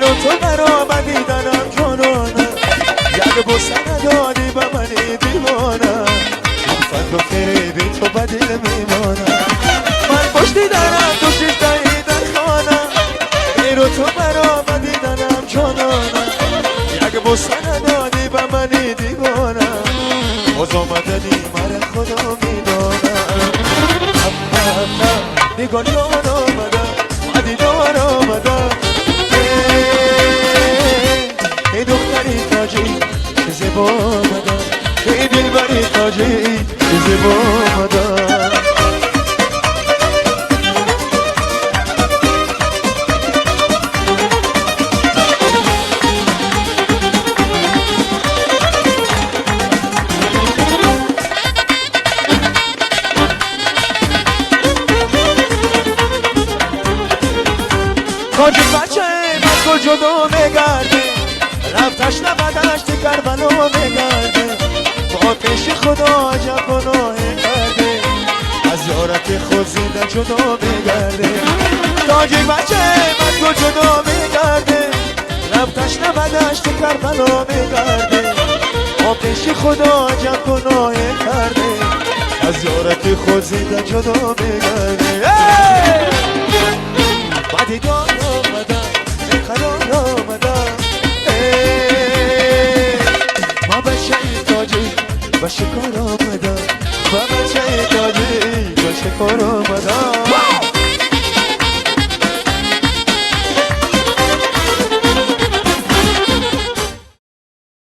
غیر تو برآمدی دنم کنونه یک بوسه ندادی به منی دیوانه فت و فریبی تو به دل میمانه من پشتی دارم تو شیشتهی در خانه غیر تو برآمدی دنم کنونه یک بوسه ندادی به منی دیوانه باز آمدنی من خدا میدانه دیگان یار آمده دیدار آمده ای دختری تاجی که زیبا آمده ای دلبری تاجی که زیبا آمده کاجی بچه من کل جدا میگرده رفتش نبدش تی کربلا میگرده با پیش خدا عجب گناه کرده از یارت خود زنده جدا میگرده کاجی بچه من کل جدا میگرده رفتش نبدش تی کربلا میگرده با پیش خدا عجب گناه کرده از یارت خود زنده جدا میگرده بعدی دار آمدن قرار آمدن ما بچه تاجی با شکار آمدن ما بچه تاجی با شکار آمدن